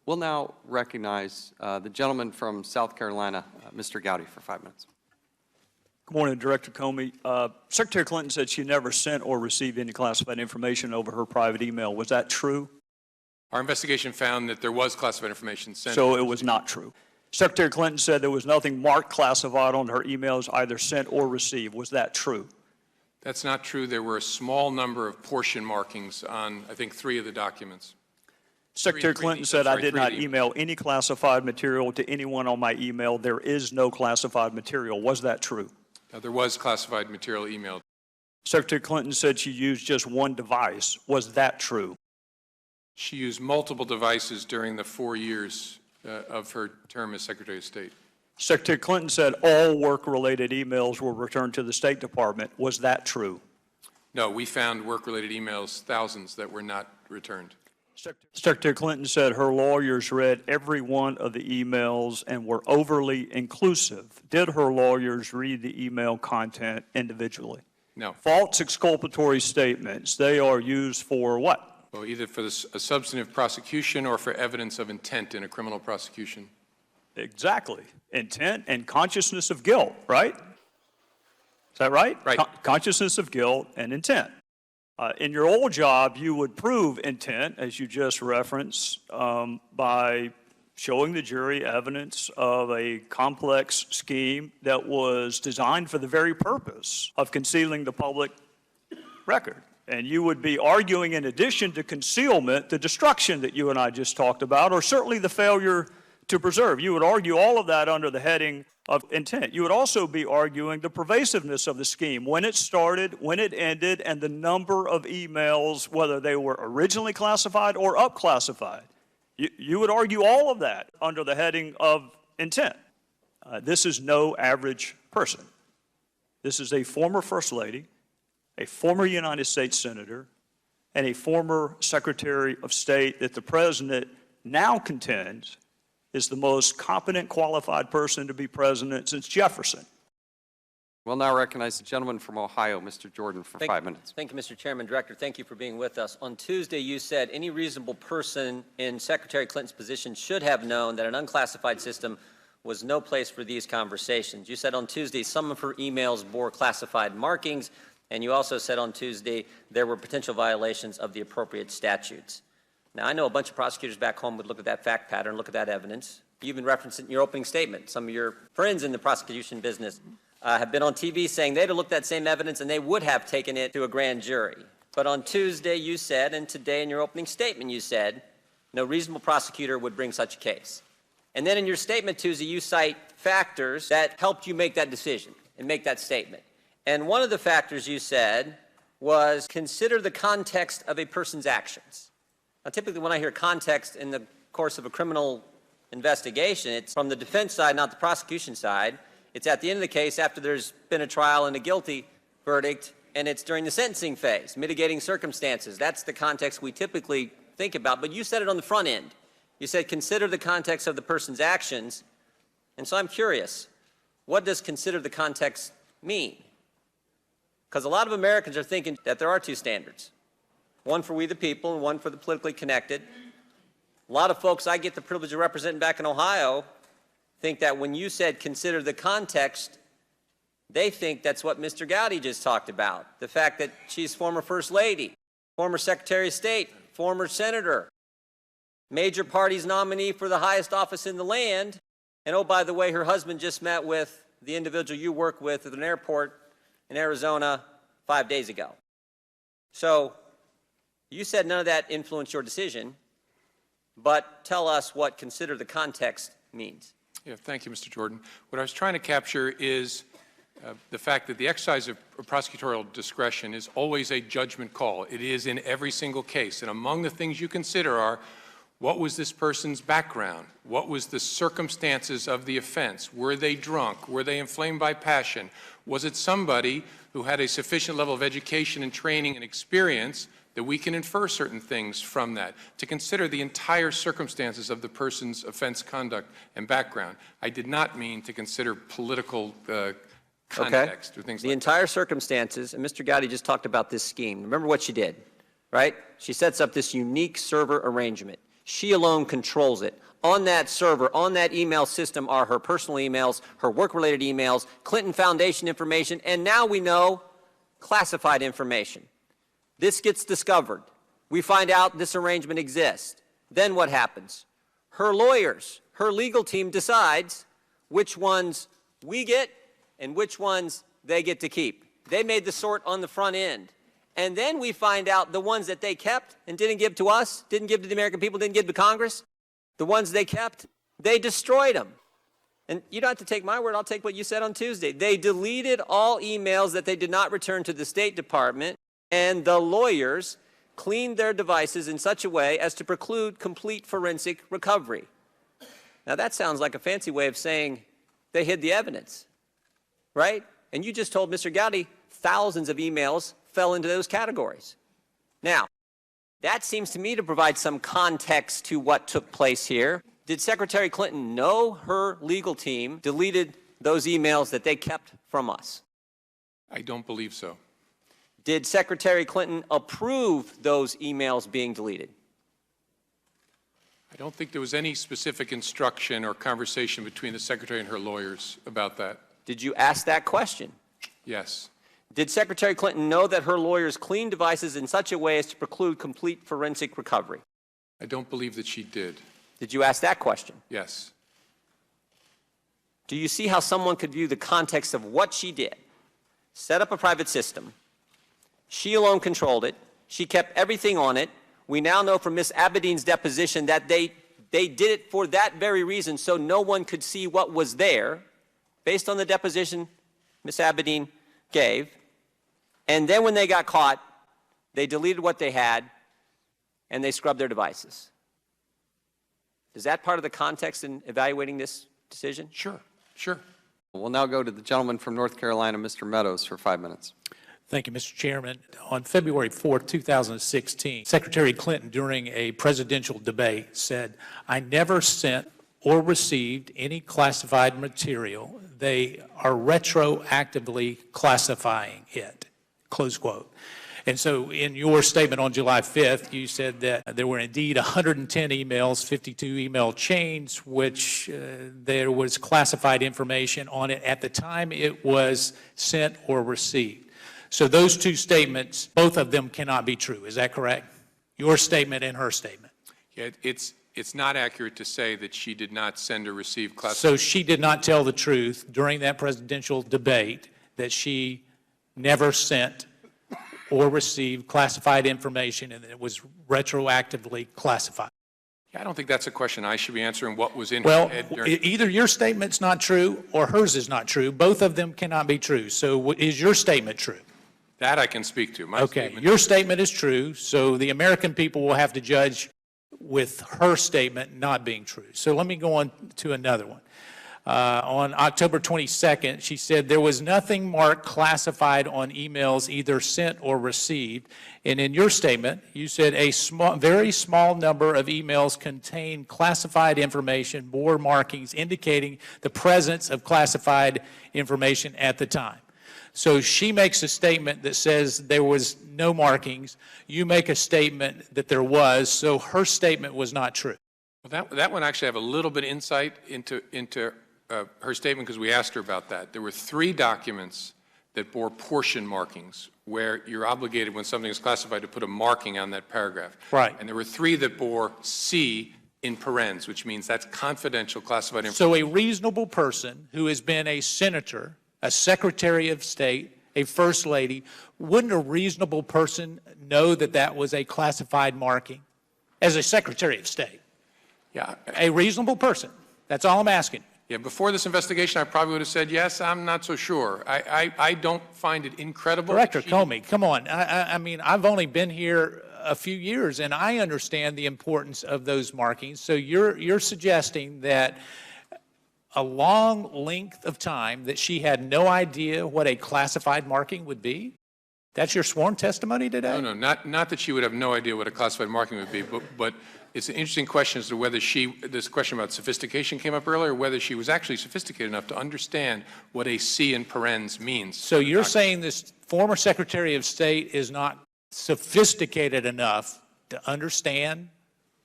We'll now recognize the gentleman from South Carolina, Mr. Gowdy, for 5 minutes. Good morning, Director Comey. Secretary Clinton said she never sent or received any classified information over her private email. Was that true? Our investigation found that there was classified information sent. So it was not true. Secretary Clinton said there was nothing marked classified on her emails either sent or received. Was that true? That's not true. There were a small number of portion markings on, I think, 3 of the documents. Secretary Clinton said, I did not email any classified material to anyone on my email. There is no classified material. Was that true? There was classified material emailed. Secretary Clinton said she used just one device. Was that true? She used multiple devices during the 4 years of her term as Secretary of State. Secretary Clinton said all work-related emails were returned to the State Department. Was that true? No, we found work-related emails, thousands, that were not returned. Secretary Clinton said her lawyers read every one of the emails and were overly inclusive. Did her lawyers read the email content individually? No. False exculpatory statements, they are used for what? Well, either for a substantive prosecution or for evidence of intent in a criminal prosecution. Exactly. Intent and consciousness of guilt, right? Is that right? Right. Consciousness of guilt and intent. In your old job, you would prove intent, as you just referenced, by showing the jury evidence of a complex scheme that was designed for the very purpose of concealing the public record. And you would be arguing, in addition to concealment, the destruction that you and I just talked about, or certainly the failure to preserve. You would argue all of that under the heading of intent. You would also be arguing the pervasiveness of the scheme, when it started, when it ended, and the number of emails, whether they were originally classified or up-classified. You would argue all of that under the heading of intent. This is no average person. This is a former First Lady, a former United States Senator, and a former Secretary of State that the President now contends is the most competent, qualified person to be president since Jefferson. We'll now recognize the gentleman from Ohio, Mr. Jordan, for 5 minutes. Thank you, Mr. Chairman. Director, thank you for being with us. On Tuesday, you said any reasonable person in Secretary Clinton's position should have known that an unclassified system was no place for these conversations. You said on Tuesday some of her emails bore classified markings, and you also said on Tuesday there were potential violations of the appropriate statutes. Now, I know a bunch of prosecutors back home would look at that fact pattern, look at that evidence. You even referenced it in your opening statement. Some of your friends in the prosecution business have been on TV saying they'd have looked at that same evidence and they would have taken it to a grand jury. But on Tuesday you said, and today in your opening statement you said, no reasonable prosecutor would bring such a case. And then in your statement Tuesday you cite factors that helped you make that decision and make that statement. And one of the factors you said was consider the context of a person's actions. Now, typically when I hear context in the course of a criminal investigation, it's from the defense side, not the prosecution side. It's at the end of the case after there's been a trial and a guilty verdict, and it's during the sentencing phase, mitigating circumstances. That's the context we typically think about, but you said it on the front end. You said consider the context of the person's actions, and so I'm curious, what does consider the context mean? Because a lot of Americans are thinking that there are two standards. One for we the people and one for the politically connected. A lot of folks I get the privilege of representing back in Ohio think that when you said consider the context, they think that's what Mr. Gowdy just talked about. The fact that she's former First Lady, former Secretary of State, former Senator, major party's nominee for the highest office in the land, and oh, by the way, her husband just met with the individual you work with at an airport in Arizona 5 days ago. So, you said none of that influenced your decision, but tell us what consider the context means. Yeah, thank you, Mr. Jordan. What I was trying to capture is the fact that the exercise of prosecutorial discretion is always a judgment call. It is in every single case. And among the things you consider are, what was this person's background? What was the circumstances of the offense? Were they drunk? Were they inflamed by passion? Was it somebody who had a sufficient level of education and training and experience that we can infer certain things from that, to consider the entire circumstances of the person's offense conduct and background. I did not mean to consider political context or things like that. The entire circumstances, and Mr. Gowdy just talked about this scheme. Remember what she did, right? She sets up this unique server arrangement. She alone controls it. On that server, on that email system are her personal emails, her work-related emails, Clinton Foundation information, and now we know classified information. This gets discovered. We find out this arrangement exists. Then what happens? Her lawyers, her legal team decides which ones we get and which ones they get to keep. They made the sort on the front end. And then we find out the ones that they kept and didn't give to us, didn't give to the American people, didn't give to Congress, the ones they kept, they destroyed them. And you don't have to take my word, I'll take what you said on Tuesday. They deleted all emails that they did not return to the State Department, and the lawyers cleaned their devices in such a way as to preclude complete forensic recovery. Now that sounds like a fancy way of saying they hid the evidence, right? And you just told Mr. Gowdy thousands of emails fell into those categories. Now, that seems to me to provide some context to what took place here. Did Secretary Clinton know her legal team deleted those emails that they kept from us? I don't believe so. Did Secretary Clinton approve those emails being deleted? I don't think there was any specific instruction or conversation between the Secretary and her lawyers about that. Did you ask that question? Yes. Did Secretary Clinton know that her lawyers cleaned devices in such a way as to preclude complete forensic recovery? I don't believe that she did. Did you ask that question? Yes. Do you see how someone could view the context of what she did? Set up a private system. She alone controlled it. She kept everything on it. We now know from Ms. Abedin's deposition that they did it for that very reason, so no one could see what was there, based on the deposition Ms. Abedin gave. And then when they got caught, they deleted what they had, and they scrubbed their devices. Is that part of the context in evaluating this decision? Sure. Sure. We'll now go to the gentleman from North Carolina, Mr. Meadows, for 5 minutes. Thank you, Mr. Chairman. On February 4, 2016, Secretary Clinton, during a presidential debate, said, "I never sent or received any classified material. They are retroactively classifying it," close quote. And so in your statement on July 5th, you said that there were indeed 110 emails, 52 email chains, which there was classified information on it at the time it was sent or received. So those two statements, both of them cannot be true. Is that correct? Your statement and her statement. Yeah, it's not accurate to say that she did not send or receive classified. So she did not tell the truth during that presidential debate that she never sent or received classified information and it was retroactively classified. Yeah, I don't think that's a question I should be answering. What was in Well, her head during... either your statement's not true or hers is not true. Both of them cannot be true. So is your statement true? That I can speak to. My Okay, statement... your statement is true, so the American people will have to judge with her statement not being true. So let me go on to another one. On October 22nd, she said there was nothing marked classified on emails either sent or received. And in your statement, you said a very small number of emails contain classified information, bore markings indicating the presence of classified information at the time. So she makes a statement that says there was no markings. You make a statement that there was, so her statement was not true. Well, that one actually I have a little bit of insight into her statement because we asked her about that. There were 3 documents that bore portion markings where you're obligated when something is classified to put a marking on that paragraph. Right. And there were 3 that bore C in parens, which means that's confidential classified information. So a reasonable person who has been a senator, a secretary of state, a first lady, wouldn't a reasonable person know that that was a classified marking as a secretary of state? Yeah. A reasonable person. That's all I'm asking. Yeah, before this investigation, I probably would have said, yes, I'm not so sure. I don't find it incredible. Director Comey, come on. I mean, I've only been here a few years, and I understand the importance of those markings. So you're suggesting that a long length of time that she had no idea what a classified marking would be? That's your sworn testimony today? No, not that she would have no idea what a classified marking would be, but it's an interesting question as to whether this question about sophistication came up earlier, whether she was actually sophisticated enough to understand what a C in parens means. So you're saying this former Secretary of State is not sophisticated enough to understand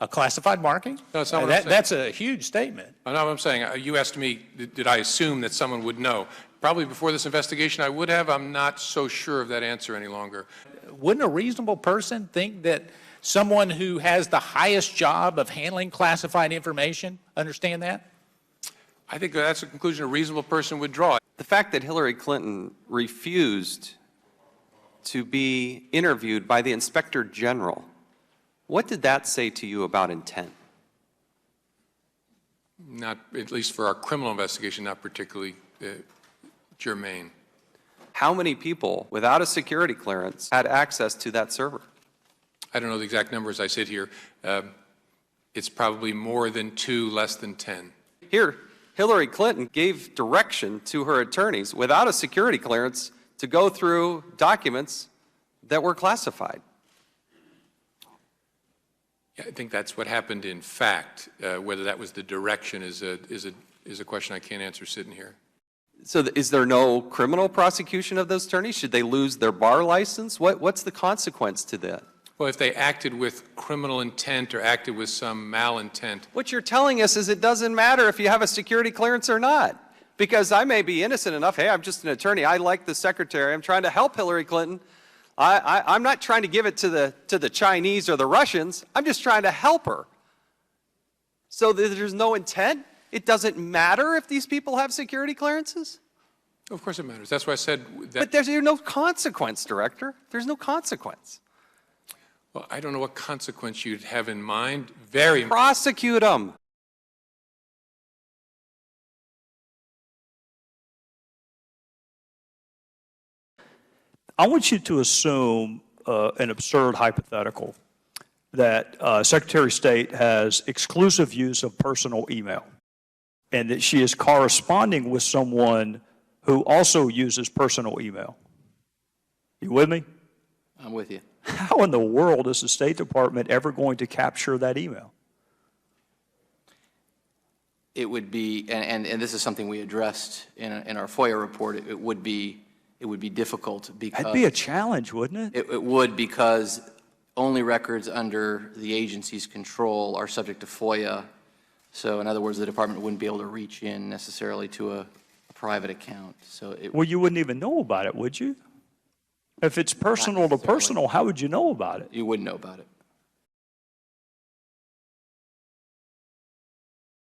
A classified marking? No, that's not what I'm saying. That's a huge statement. I know what I'm saying. You asked me, did I assume that someone would know? Probably before this investigation I would have. I'm not so sure of that answer any longer. Wouldn't a reasonable person think that someone who has the highest job of handling classified information understand that? I think that's a conclusion a reasonable person would draw. The fact that Hillary Clinton refused to be interviewed by the Inspector General, what did that say to you about intent? Not, at least for our criminal investigation, not particularly germane. How many people without a security clearance had access to that server? I don't know the exact number as I sit here. It's probably more than 2, less than 10. Here, Hillary Clinton gave direction to her attorneys without a security clearance to go through documents that were classified. Yeah, I think that's what happened in fact. Whether that was the direction is a question I can't answer sitting here. So is there no criminal prosecution of those attorneys? Should they lose their bar license? What's the consequence to that? Well, if they acted with criminal intent or acted with some malintent. What you're telling us is it doesn't matter if you have a security clearance or not. Because I may be innocent enough. Hey, I'm just an attorney. I like the secretary. I'm trying to help Hillary Clinton. I'm not trying to give it to the Chinese or the Russians. I'm just trying to help her. So there's no intent? It doesn't matter if these people have security clearances? Of course it matters. That's why I said that. But there's no consequence, Director. There's no consequence. Well, I don't know what consequence you'd have in mind. Very. Prosecute them. I want you to assume an absurd hypothetical that Secretary of State has exclusive use of personal email and that she is corresponding with someone who also uses personal email. You with me? I'm with you. How in the world is the State Department ever going to capture that email? It would be, and this is something we addressed in our FOIA report, it would be difficult because... That'd be a challenge, wouldn't it? It would, because only records under the agency's control are subject to FOIA. So in other words, the department wouldn't be able to reach in necessarily to a private account. So Well, you wouldn't even know about it, would you? If it's personal to personal, how would you know about it? you wouldn't know about it.